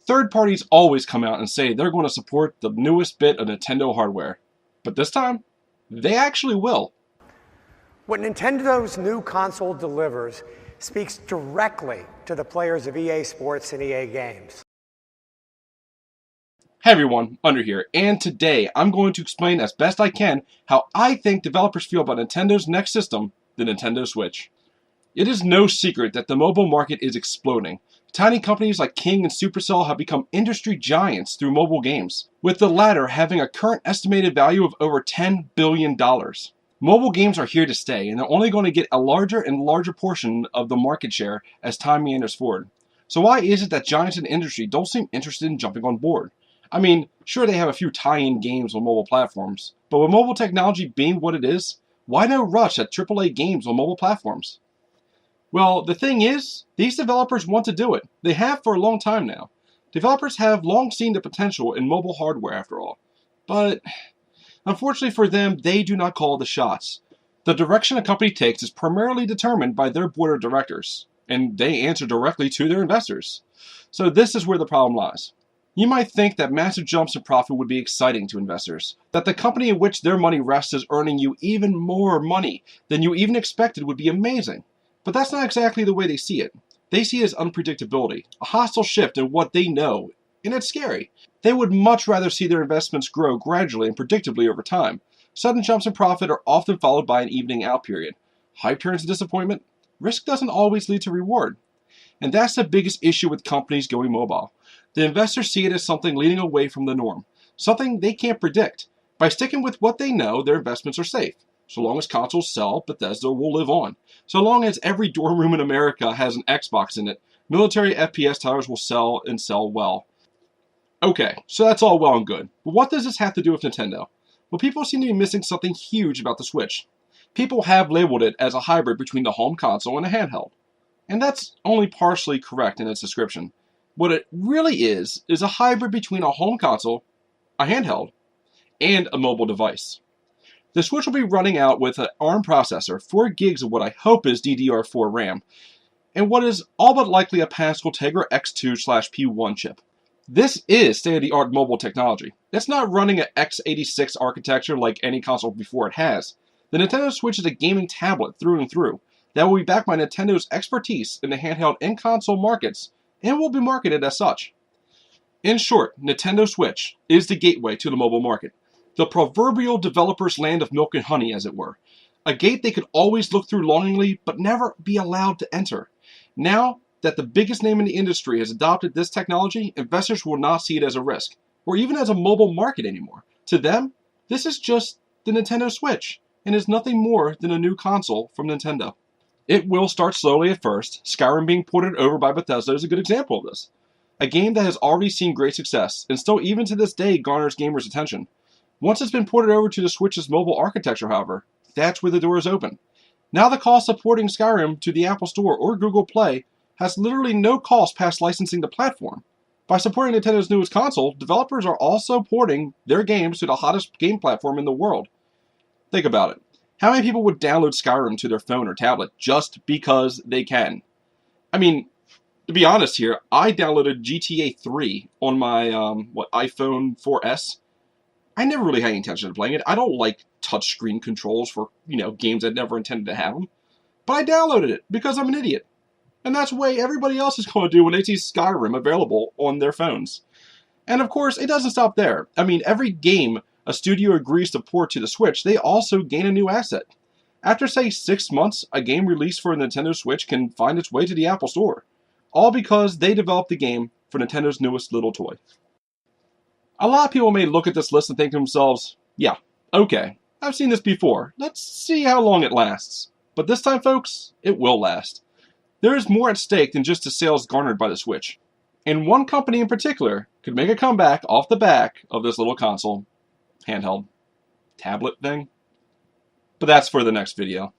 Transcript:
Third parties always come out and say they're going to support the newest bit of Nintendo hardware. But this time, they actually will. What Nintendo's new console delivers speaks directly to the players of EA Sports and EA Games. Hey everyone, Undr here, and today I'm going to explain as best I can how I think developers feel about Nintendo's next system, the Nintendo Switch. It is no secret that the mobile market is exploding. Tiny companies like King and Supercell have become industry giants through mobile games, with the latter having a current estimated value of over $10 billion. Mobile games are here to stay, and they're only going to get a larger and larger portion of the market share as time meanders forward. So why is it that giants in the industry don't seem interested in jumping on board? I mean, sure they have a few tie-in games on mobile platforms, but with mobile technology being what it is, why no rush at AAA games on mobile platforms? Well, the thing is, these developers want to do it. They have for a long time now. Developers have long seen the potential in mobile hardware after all. But, unfortunately for them, they do not call the shots. The direction a company takes is primarily determined by their board of directors, and they answer directly to their investors. So this is where the problem lies. You might think that massive jumps in profit would be exciting to investors, that the company in which their money rests is earning you even more money than you even expected would be amazing. But that's not exactly the way they see it. They see it as unpredictability, a hostile shift in what they know, and it's scary. They would much rather see their investments grow gradually and predictably over time. Sudden jumps in profit are often followed by an evening out period. Hype turns to disappointment. Risk doesn't always lead to reward. And that's the biggest issue with companies going mobile. The investors see it as something leading away from the norm, something they can't predict. By sticking with what they know, their investments are safe. So long as consoles sell, Bethesda will live on. So long as every dorm room in America has an Xbox in it, military FPS titles will sell and sell well. Okay, so that's all well and good. But what does this have to do with Nintendo? Well, people seem to be missing something huge about the Switch. People have labeled it as a hybrid between the home console and a handheld. And that's only partially correct in its description. What it really is a hybrid between a home console, a handheld, and a mobile device. The Switch will be running out with an ARM processor, 4 gigs of what I hope is DDR4 RAM, and what is all but likely a Pascal Tegra X2/P1 chip. This is state-of-the-art mobile technology. It's not running an x86 architecture like any console before it has. The Nintendo Switch is a gaming tablet through and through that will be backed by Nintendo's expertise in the handheld and console markets, and will be marketed as such. In short, Nintendo Switch is the gateway to the mobile market. The proverbial developer's land of milk and honey, as it were. A gate they could always look through longingly, but never be allowed to enter. Now that the biggest name in the industry has adopted this technology, investors will not see it as a risk, or even as a mobile market anymore. To them, this is just the Nintendo Switch, and is nothing more than a new console from Nintendo. It will start slowly at first. Skyrim being ported over by Bethesda is a good example of this. A game that has already seen great success, and still even to this day garners gamers' attention. Once it's been ported over to the Switch's mobile architecture, however, that's where the door is open. Now the cost of porting Skyrim to the Apple Store or Google Play has literally no cost past licensing the platform. By supporting Nintendo's newest console, developers are also porting their games to the hottest game platform in the world. Think about it. How many people would download Skyrim to their phone or tablet just because they can? I mean, to be honest here, I downloaded GTA 3 on my iPhone 4S. I never really had any intention of playing it. I don't like touchscreen controls for, games I never intended to have them. But I downloaded it because I'm an idiot. And that's the way everybody else is going to do when they see Skyrim available on their phones. And of course, it doesn't stop there. I mean, every game a studio agrees to port to the Switch, they also gain a new asset. After, say, 6 months, a game released for a Nintendo Switch can find its way to the Apple Store. All because they developed the game for Nintendo's newest little toy. A lot of people may look at this list and think to themselves, yeah, okay, I've seen this before. Let's see how long it lasts. But this time, folks, it will last. There is more at stake than just the sales garnered by the Switch. And one company in particular could make a comeback off the back of this little console, handheld, tablet thing. But that's for the next video.